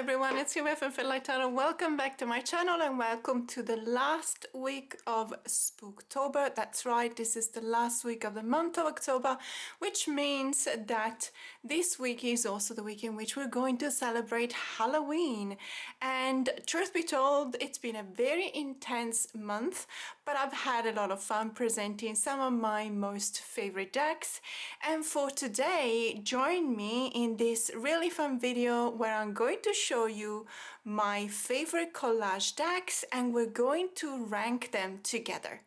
everyone, it's Silvia from Tarot. Welcome back to my channel and welcome to the last week of Spooktober. That's right, this is the last week of the month of October, which means that this week is also the week in which we're going to celebrate Halloween. And truth be told, it's been a very intense month, but I've had a lot of fun presenting some of my most favorite decks. And for today, join me in this really fun video where I'm going to show you my favorite collage decks and we're going to rank them together.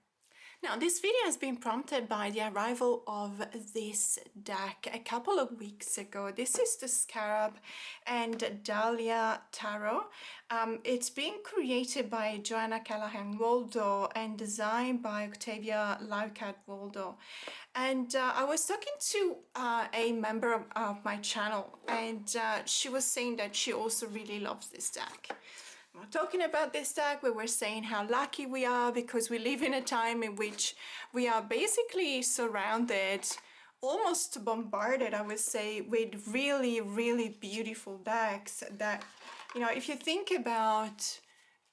Now, this video has been prompted by the arrival of this deck a couple of weeks ago. This is the Scarab and Dahlia Tarot. It's being created by Joanna Callahan Waldo and designed by Octavia Laucat Waldo. And I was talking to a member of my channel, and she was saying that she also really loves this deck. We're talking about this deck, we were saying how lucky we are because we live in a time in which we are basically surrounded, almost bombarded, I would say, with really, really beautiful decks that, you know, if you think about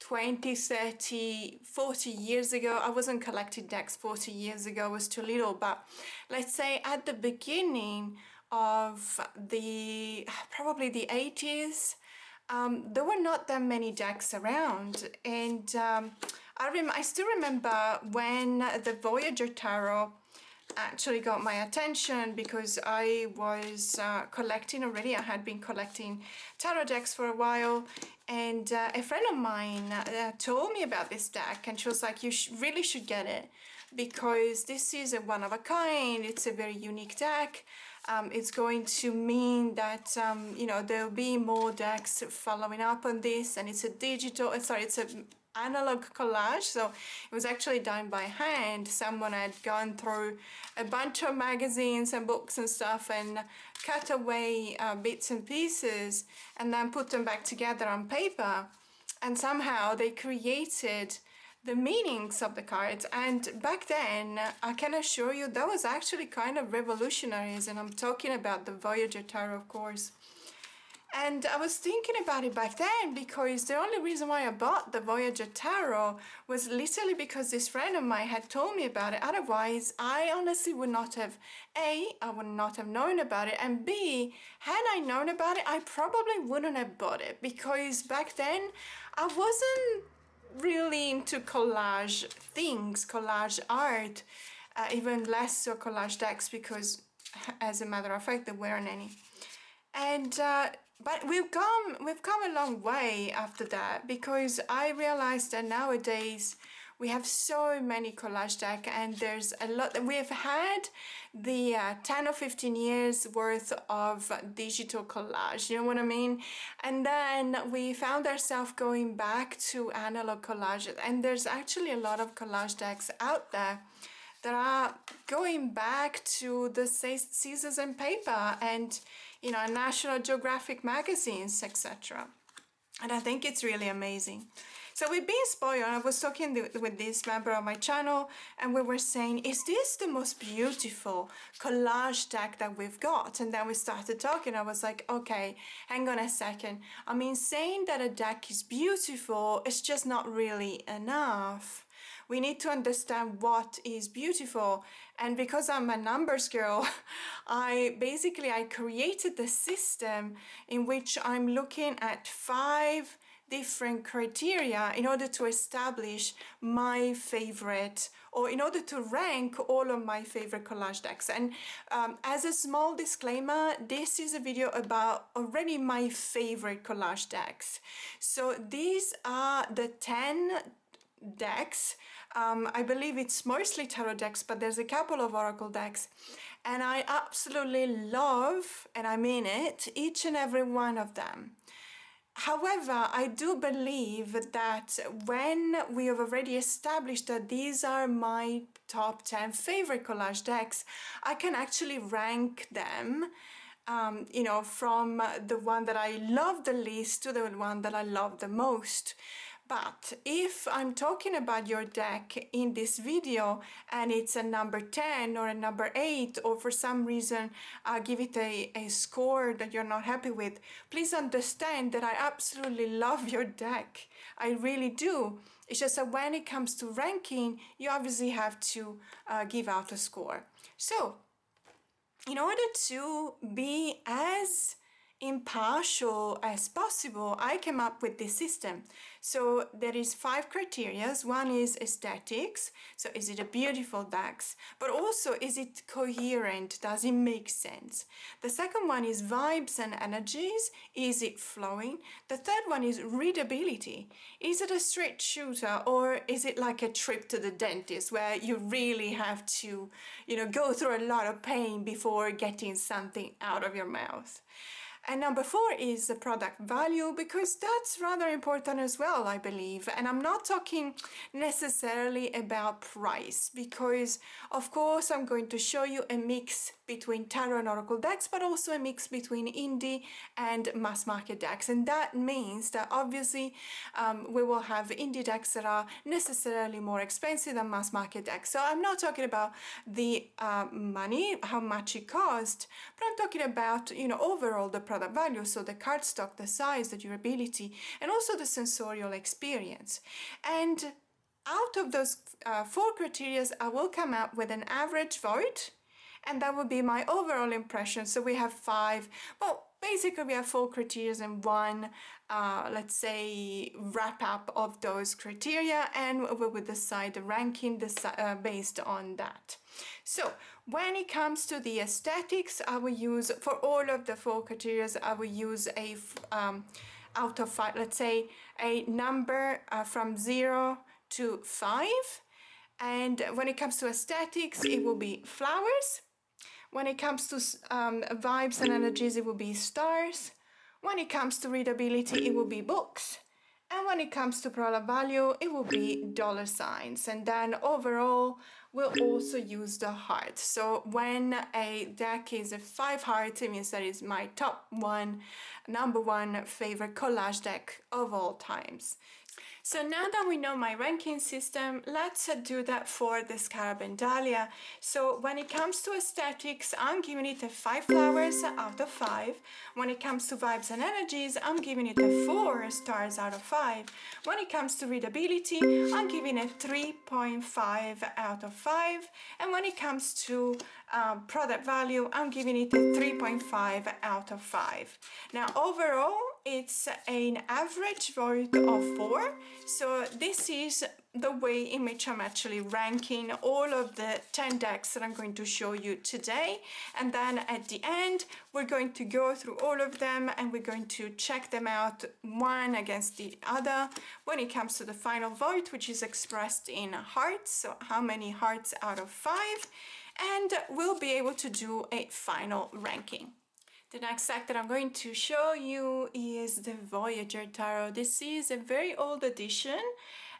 20, 30, 40 years ago, I wasn't collecting decks 40 years ago, I was too little, but let's say at the beginning of probably the 80s, there were not that many decks around, and I still remember when the Voyager Tarot actually got my attention because I was collecting already. I had been collecting tarot decks for a while, and a friend of mine told me about this deck, and she was like, you really should get it because this is a one of a kind, it's a very unique deck. It's going to mean that you know, there'll be more decks following up on this, and it's it's an analog collage, so it was actually done by hand. Someone had gone through a bunch of magazines and books and stuff and cut away bits and pieces and then put them back together on paper, and somehow they created the meanings of the cards. And back then, I can assure you, that was actually kind of revolutionary, and I'm talking about the Voyager Tarot, of course. And I was thinking about it back then because the only reason why I bought the Voyager Tarot was literally because this friend of mine had told me about it. Otherwise, I honestly would not have, I would not have known about it, and B, had I known about it, I probably wouldn't have bought it because back then I wasn't really into collage things, collage art, even less so collage decks, because as a matter of fact there weren't any. And but we've come a long way after that, because I realized that nowadays we have so many collage decks, and there's a lot. We've had the 10 or 15 years worth of digital collage, you know what I mean? And then we found ourselves going back to analog collage, and there's actually a lot of collage decks out there that are going back to the scissors and paper and, you know, National Geographic magazines, etc. And I think it's really amazing. So we've been spoiled. I was talking with this member of my channel, and we were saying, is this the most beautiful collage deck that we've got? And then we started talking. I was like, okay, hang on a second. I mean, saying that a deck is beautiful is just not really enough. We need to understand what is beautiful. And because I'm a numbers girl, I created the system in which I'm looking at 5 different criteria in order to establish my favorite, or in order to rank all of my favorite collage decks. And as a small disclaimer, this is a video about already my favorite collage decks. So these are the 10 decks. I believe it's mostly tarot decks, but there's a couple of oracle decks, and I absolutely love, and I mean it, each and every one of them. However, I do believe that when we have already established that these are my top 10 favorite collage decks, I can actually rank them, you know, from the one that I love the least to the one that I love the most. But if I'm talking about your deck in this video and it's a number 10 or a number 8, or for some reason give it a score that you're not happy with, please understand that I absolutely love your deck. I really do. It's just that when it comes to ranking, you obviously have to give out a score. So in order to be as impartial as possible, I came up with this system. So there is 5 criteria. One is aesthetics. So is it a beautiful deck? But also, is it coherent? Does it make sense? The second one is vibes and energies. Is it flowing? The third one is readability. Is it a straight shooter, or is it like a trip to the dentist where you really have to, go through a lot of pain before getting something out of your mouth? And number 4 is the product value, because that's rather important as well, I believe. And I'm not talking necessarily about price, because of course I'm going to show you a mix between tarot and oracle decks, but also a mix between indie and mass market decks. And that means that obviously we will have indie decks that are necessarily more expensive than mass market decks. So I'm not talking about the money, how much it costs, but I'm talking about, overall the product value. So the cardstock, the size, the durability, and also the sensorial experience. And out of those 4 criteria, I will come up with an average vote, and that would be my overall impression. So we have 5, well, basically we have 4 criteria and 1, let's say, wrap up of those criteria, and we will decide the ranking based on that. So when it comes to the aesthetics, I will use, for all of the 4 criteria, I will use a out of 5, let's say a number from 0 to 5. And when it comes to aesthetics, it will be flowers. When it comes to vibes and energies, it will be stars. When it comes to readability, it will be books. And when it comes to product value, it will be dollar signs. And then overall, we'll also use the heart. So when a deck is a 5 heart, it means that it's my number 1 favorite collage deck of all times. So now that we know my ranking system, let's do that for the Scarab and Dahlia. So when it comes to aesthetics, I'm giving it a 5 flowers out of 5. When it comes to vibes and energies, I'm giving it a 4 stars out of 5. When it comes to readability, I'm giving it 3.5 out of 5. And when it comes to product value, I'm giving it a 3.5 out of 5. Now overall, it's an average vote of 4. So this is the way in which I'm actually ranking all of the 10 decks that I'm going to show you today. And then at the end, we're going to go through all of them and we're going to check them out one against the other when it comes to the final vote, which is expressed in hearts. So how many hearts out of 5? And we'll be able to do a final ranking. The next deck that I'm going to show you is the Voyager Tarot. This is a very old edition,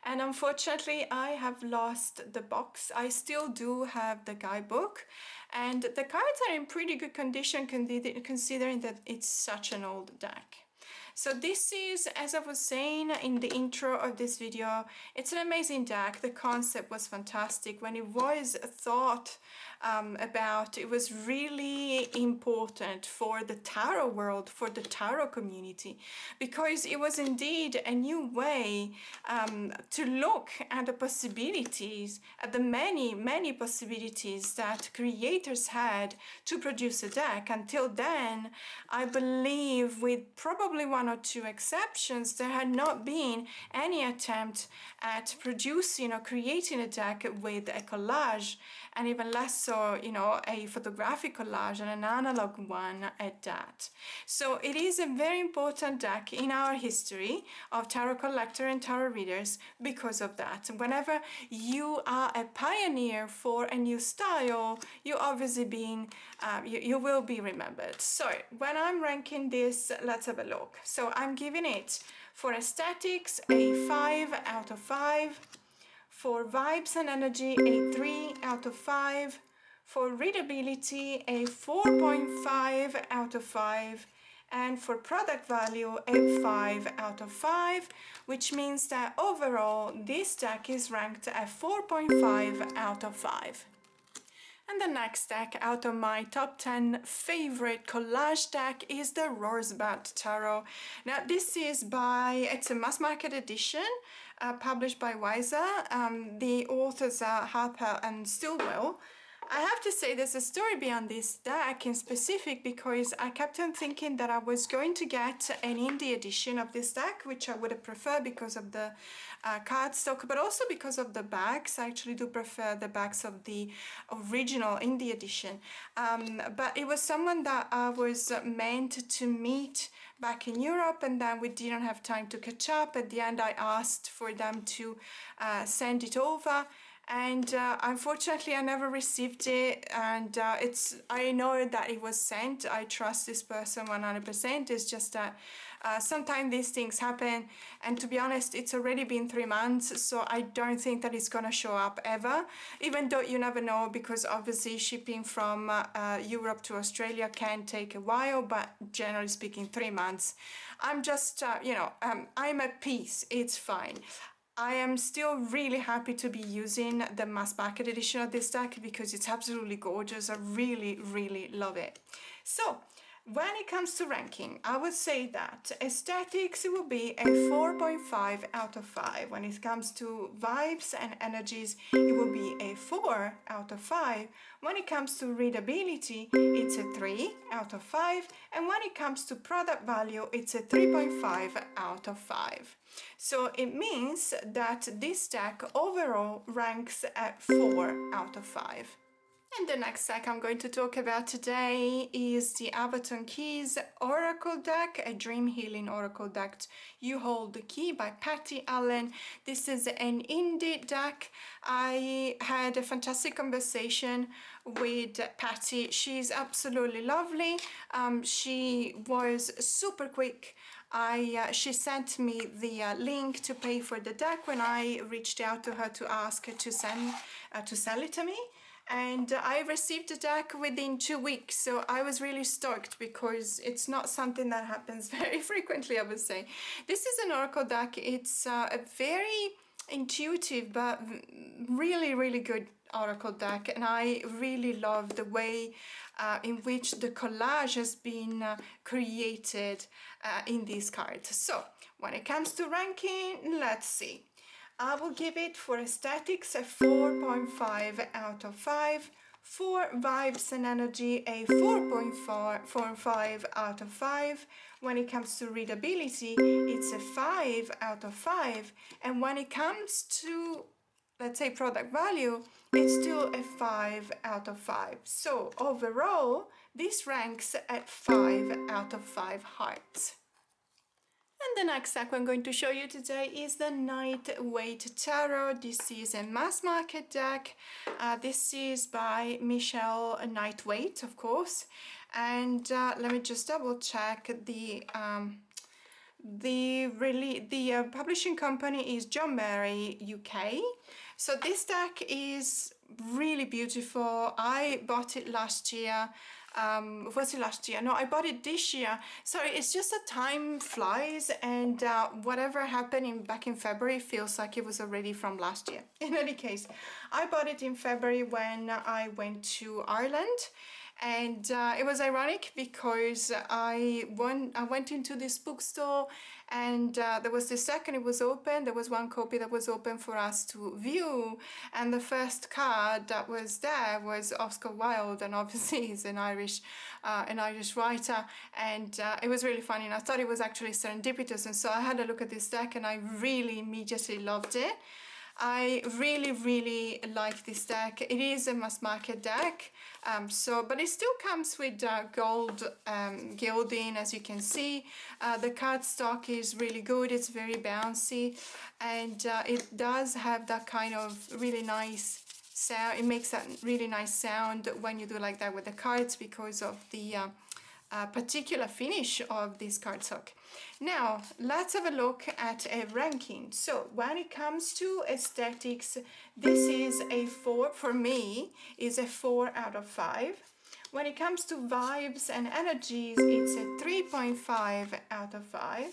and unfortunately I have lost the box. I still do have the guidebook, and the cards are in pretty good condition considering that it's such an old deck. So this is, as I was saying in the intro of this video, it's an amazing deck. The concept was fantastic. When it was thought about, it was really important for the tarot world, for the tarot community, because it was indeed a new way to look at the possibilities, at the many possibilities that creators had to produce a deck. Until then, I believe, with probably 1 or 2 exceptions, there had not been any attempt at producing or creating a deck with a collage, and even less so, a photographic collage and an analog one at that. So it is a very important deck in our history of tarot collector and tarot readers because of that. Whenever you are a pioneer for a new style, you obviously you will be remembered. So when I'm ranking this, let's have a look. So I'm giving it, for aesthetics, a 5 out of 5. For vibes and energy, a 3 out of 5. For readability, a 4.5 out of 5. and for product value a 5 out of 5, which means that overall this deck is ranked at 4.5 out of 5. And the next deck out of my top 10 favorite collage deck is the rbat Tarot. Now this is it's a mass market edition published by Voyager. The authors are Harper and Stilwell. I have to say there's a story behind this deck in specific, because I kept on thinking that I was going to get an indie edition of this deck, which I would have preferred because of the cardstock, but also because of the bags. I actually do prefer the bags of the original indie edition. But it was someone that I was meant to meet back in Europe, and then we didn't have time to catch up. At the end I asked for them to send it over, and unfortunately I never received it, and I know that it was sent. I trust this person 100%. It's just that sometimes these things happen, and to be honest it's already been 3 months, so I don't think that it's gonna show up ever, even though you never know, because obviously shipping from Europe to Australia can take a while, but generally speaking 3 months. I'm just I'm at peace, it's fine. I am still really happy to be using the mass market edition of this deck because it's absolutely gorgeous. I really love it. So when it comes to ranking, I would say that aesthetics will be a 4.5 out of 5. When it comes to vibes and energies, it will be a 4 out of 5. When it comes to readability, it's a 3 out of 5. And when it comes to product value, it's a 3.5 out of 5. So it means that this deck overall ranks at 4 out of 5. And the next deck I'm going to talk about today is the Abaton Keys Oracle deck, a dream healing oracle deck. You Hold the Key by Patty Allen. This is an indie deck. I had a fantastic conversation with Patty. She's absolutely lovely. She was super quick. She sent me the link to pay for the deck when I reached out to her to ask her to sell it to me. And I received the deck within 2 weeks, so I was really stoked because it's not something that happens very frequently, I would say. This is an oracle deck. It's a very intuitive but really good oracle deck, and I really love the way in which the collage has been created in these cards. So when it comes to ranking, let's see. I will give it for aesthetics a 4.5 out of 5. For vibes and energy, a 4.45 out of 5. When it comes to readability, it's a 5 out of 5. And when it comes to, let's say, product value, it's still a 5 out of 5. So overall, this ranks at 5 out of 5 hearts. And the next deck I'm going to show you today is the Nightweight Tarot. This is a mass market deck. This is by Michelle Nightweight, of course. And let me just double check. The publishing company is John Mary UK. So this deck is really beautiful. I bought it last year. Was it last year? No, I bought it this year. Sorry, it's just that time flies, and whatever happened back in February feels like it was already from last year. In any case, I bought it in February when I went to Ireland. And it was ironic because I went into this bookstore, and there was the second it was open, there was one copy that was open for us to view, and the first card that was there was Oscar Wilde, and obviously he's an Irish writer, and it was really funny, and I thought it was actually serendipitous, and so I had a look at this deck and I really immediately loved it. I really like this deck. It is a mass market deck, but it still comes with gold gilding, as you can see. The cardstock is really good. It's very bouncy, and it does have that kind of really nice sound. It makes that really nice sound when you do like that with the cards because of the particular finish of this cardstock. Now let's have a look at a ranking. So when it comes to aesthetics, this is a 4 for me, is a 4 out of 5. When it comes to vibes and energies, it's a 3.5 out of 5.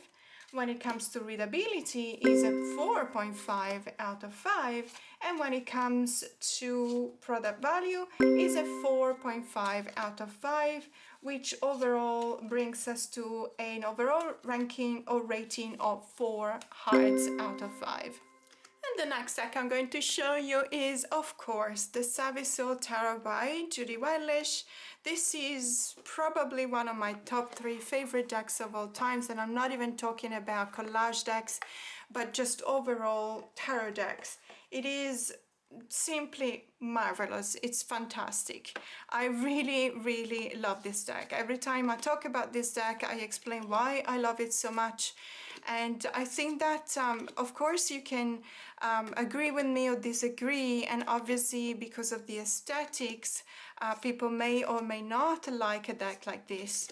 When it comes to readability, it's a 4.5 out of 5. And when it comes to product value, it's a 4.5 out of 5, which overall brings us to an overall ranking or rating of 4 hearts out of 5. And the next deck I'm going to show you is, of course, the saviltarabai Judy Wildlish. This is probably one of my top 3 favorite decks of all times, and I'm not even talking about collage decks, but just overall tarot decks. It is simply marvelous. It's fantastic. I really love this deck. Every time I talk about this deck, I explain why I love it so much. And I think that, of course, you can agree with me or disagree, and obviously because of the aesthetics, people may or may not like a deck like this.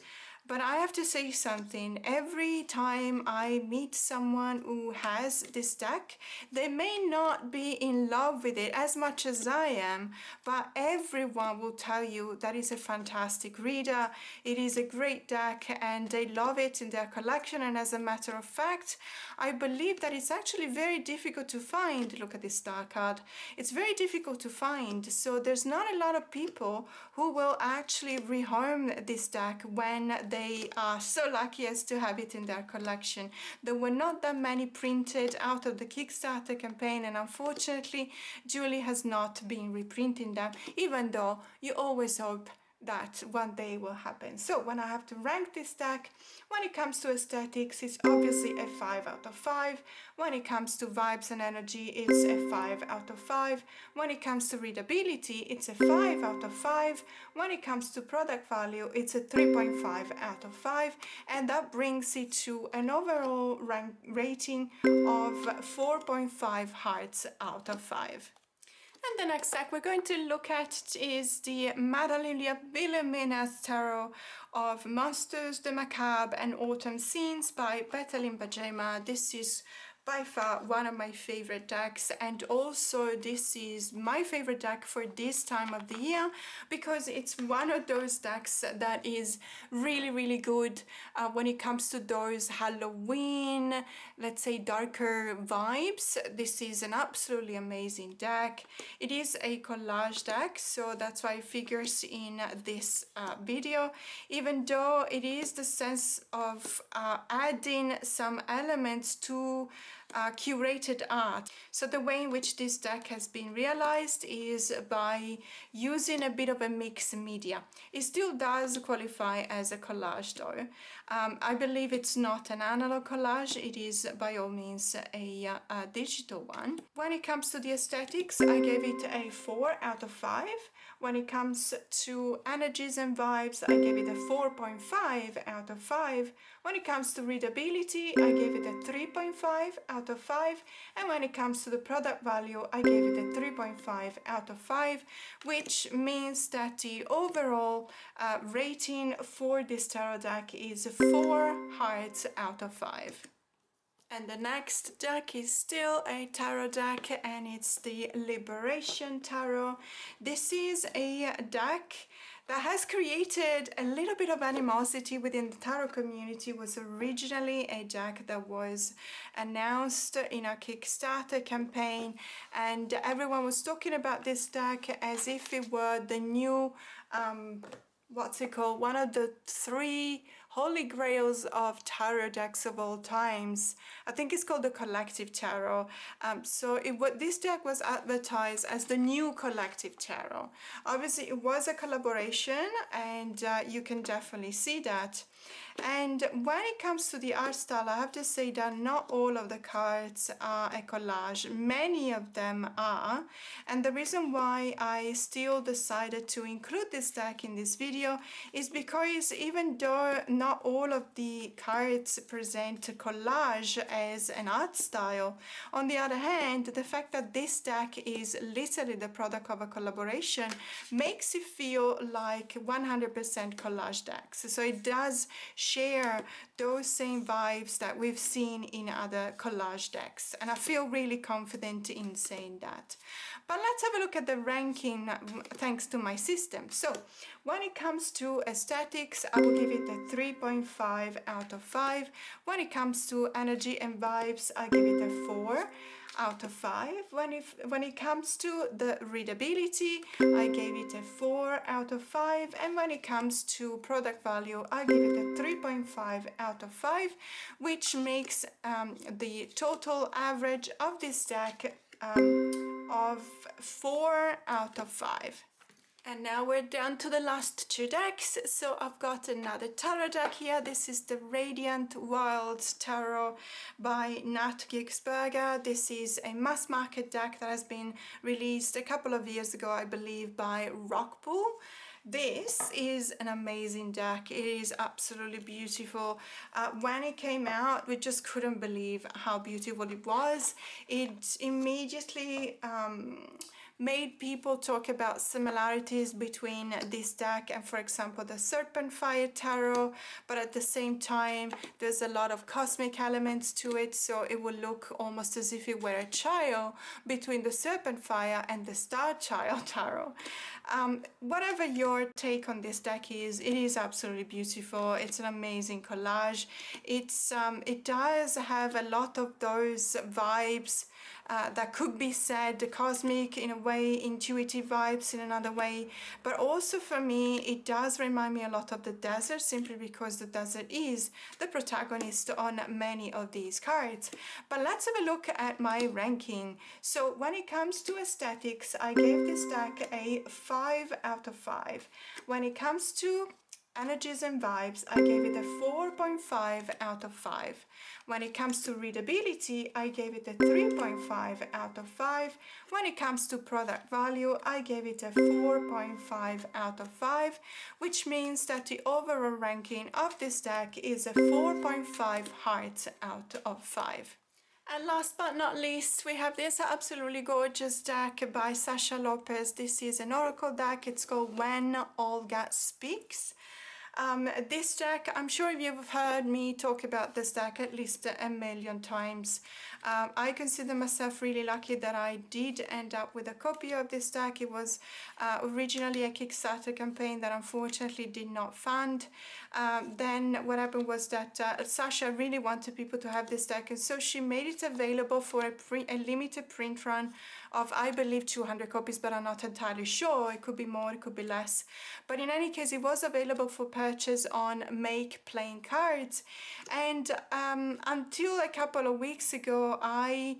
But I have to say something. Every time I meet someone who has this deck, they may not be in love with it as much as I am, but everyone will tell you that it's a fantastic reader, it is a great deck, and they love it in their collection. And as a matter of fact, I believe that it's actually very difficult to find. Look at this star card. It's very difficult to find. So there's not a lot of people who will actually rehome this deck when they are so lucky as to have it in their collection. There were not that many printed out of the Kickstarter campaign, and unfortunately Julie has not been reprinting them, even though you always hope that one day will happen. So when I have to rank this deck, when it comes to aesthetics, it's obviously a 5 out of 5. When it comes to vibes and energy, it's a 5 out of 5. When it comes to readability, it's a 5 out of 5. When it comes to product value, it's a 3.5 out of 5. And that brings it to an overall rating of 4.5 hearts out of 5. And the next deck we're going to look at is the Madeleine Wilhelmina's Tarot of Monsters, the Macabre and Autumn Scenes by Betalin Bajema. This is by far one of my favorite decks, and also this is my favorite deck for this time of the year because it's one of those decks that is really good when it comes to those Halloween, let's say darker vibes. This is an absolutely amazing deck. It is a collage deck, so that's why it figures in this video, even though it is the sense of adding some elements to curated art. So the way in which this deck has been realized is by using a bit of a mixed media. It still does qualify as a collage though. I believe it's not an analog collage, it is by all means a digital one. When it comes to the aesthetics, I gave it a 4 out of 5. When it comes to energies and vibes, I gave it a 4.5 out of 5. When it comes to readability, I gave it a 3.5 out of 5. And when it comes to the product value, I gave it a 3.5 out of 5, which means that the overall rating for this tarot deck is 4 hearts out of 5. And the next deck is still a tarot deck, and it's the Liberation Tarot. This is a deck that has created a little bit of animosity within the tarot community. It was originally a deck that was announced in a Kickstarter campaign, and everyone was talking about this deck as if it were the new what's it called, one of the 3 holy grails of tarot decks of all times. I think it's called the Collective Tarot. This deck was advertised as the new Collective Tarot. Obviously it was a collaboration, and you can definitely see that. And when it comes to the art style, I have to say that not all of the cards are a collage. Many of them are. And the reason why I still decided to include this deck in this video is because even though not all of the cards present collage as an art style, on the other hand, the fact that this deck is literally the product of a collaboration makes it feel like 100% collage decks. So it does share those same vibes that we've seen in other collage decks, and I feel really confident in saying that. But let's have a look at the ranking thanks to my system. So when it comes to aesthetics, I will give it a 3.5 out of 5. When it comes to energy and vibes, I give it a 4 out of 5. When it comes to the readability, I gave it a 4 out of 5. And when it comes to product value, I give it a 3.5 out of 5, which makes the total average of this deck of 4 out of 5. And now we're down to the last two decks. So I've got another tarot deck here. This is the Radiant Wild Tarot by Nat Gigsberger. This is a mass market deck that has been released a couple of years ago, I believe, by Rockpool. This is an amazing deck. It is absolutely beautiful. When it came out, we just couldn't believe how beautiful it was. It immediately made people talk about similarities between this deck and, for example, the Serpent Fire Tarot, but at the same time there's a lot of cosmic elements to it, so it will look almost as if it were a child between the Serpent Fire and the Star Child Tarot. Whatever your take on this deck is, it is absolutely beautiful. It's an amazing collage. It does have a lot of those vibes that could be said, the cosmic in a way, intuitive vibes in another way, but also for me it does remind me a lot of the desert, simply because the desert is the protagonist on many of these cards. But let's have a look at my ranking. So when it comes to aesthetics, I gave this deck a 5 out of 5. When it comes to energies and vibes, I gave it a 4.5 out of 5. When it comes to readability, I gave it a 3.5 out of 5. When it comes to product value, I gave it a 4.5 out of 5, which means that the overall ranking of this deck is a 4.5 hearts out of 5. And last but not least, we have this absolutely gorgeous deck by Sasha Lopez. This is an oracle deck. It's called When Olga Speaks. This deck, I'm sure you've heard me talk about this deck at least a million times. I consider myself really lucky that I did end up with a copy of this deck. It was originally a Kickstarter campaign that unfortunately did not fund. Then what happened was that Sasha really wanted people to have this deck, and so she made it available for a limited print run of, I believe, 200 copies, but I'm not entirely sure. It could be more, it could be less. But in any case, it was available for purchase on Make Playing Cards. And until a couple of weeks ago, I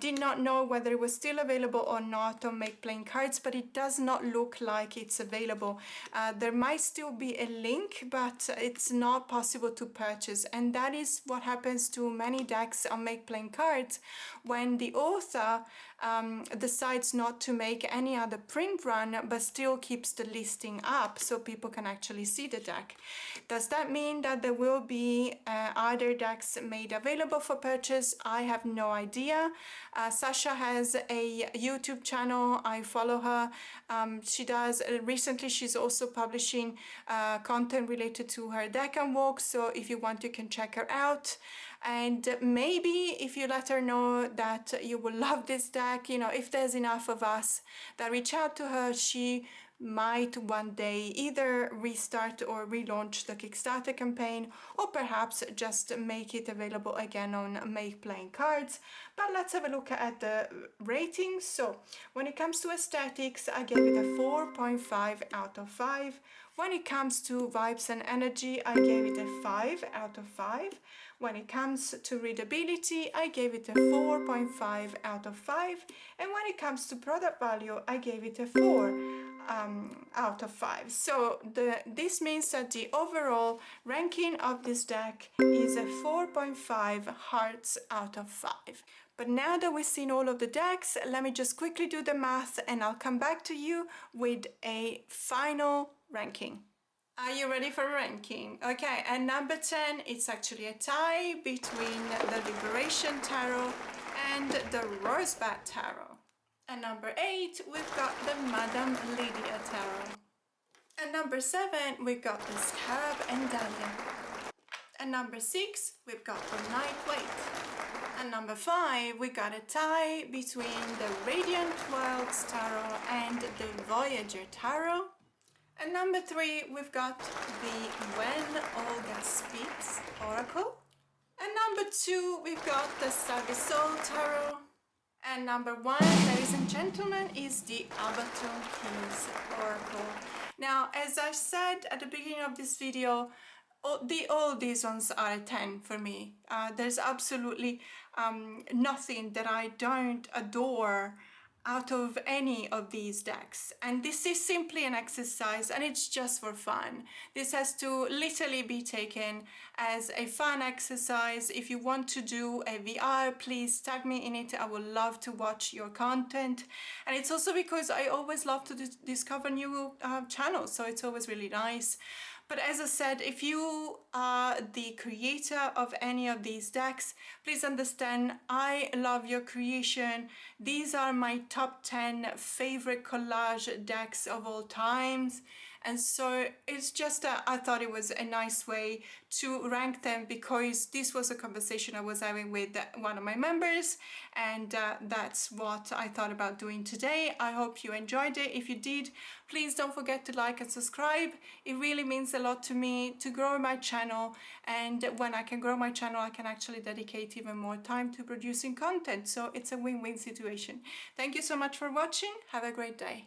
did not know whether it was still available or not on Make Playing Cards, but it does not look like it's available. There might still be a link, but it's not possible to purchase, and that is what happens to many decks on Make Playing Cards when the author decides not to make any other print run but still keeps the listing up so people can actually see the deck. Does that mean that there will be other decks made available for purchase? I have no idea. Sasha has a YouTube channel. I follow her. She does recently, she's also publishing content related to her deck and walk, so if you want, you can check her out. And maybe if you let her know that you will love this deck, you know, if there's enough of us that reach out to her, she might one day either restart or relaunch the Kickstarter campaign, or perhaps just make it available again on Make Playing Cards. But let's have a look at the ratings. So when it comes to aesthetics, I gave it a 4.5 out of 5. When it comes to vibes and energy, I gave it a 5 out of 5. When it comes to readability, I gave it a 4.5 out of 5. And when it comes to product value, I gave it a 4 out of 5. So this means that the overall ranking of this deck is a 4.5 hearts out of 5. But now that we've seen all of the decks, let me just quickly do the math and I'll come back to you with a final ranking. Are you ready for ranking? Okay, and number 10, it's actually a tie between the Liberation Tarot and the Rbat Tarot. And number 8, we've got the Madame Lydia Tarot. And number 7, we've got the Scarab and Dahlia. And number 6, we've got the Lightweight. And number 5, we got a tie between the Radiant Worlds Tarot and the Voyager Tarot. And number 3, we've got the When Olga Speaks Oracle. And number 2, we've got the Saviltarabai. And number 1, ladies and gentlemen, is the Abaton King's Oracle. Now, as I said at the beginning of this video, all these ones are a 10 for me. There's absolutely nothing that I don't adore out of any of these decks, and this is simply an exercise and it's just for fun. This has to literally be taken as a fun exercise. If you want to do a VR, please tag me in it. I would love to watch your content, and it's also because I always love to discover new channels, so it's always really nice. But as I said, if you are the creator of any of these decks, please understand I love your creation. These are my top 10 favorite collage decks of all times. And so it's just, I thought it was a nice way to rank them, because this was a conversation I was having with one of my members, and that's what I thought about doing today. I hope you enjoyed it. If you did, please don't forget to like and subscribe. It really means a lot to me to grow my channel, and when I can grow my channel, I can actually dedicate even more time to producing content. So it's a win-win situation. Thank you so much for watching. Have a great day.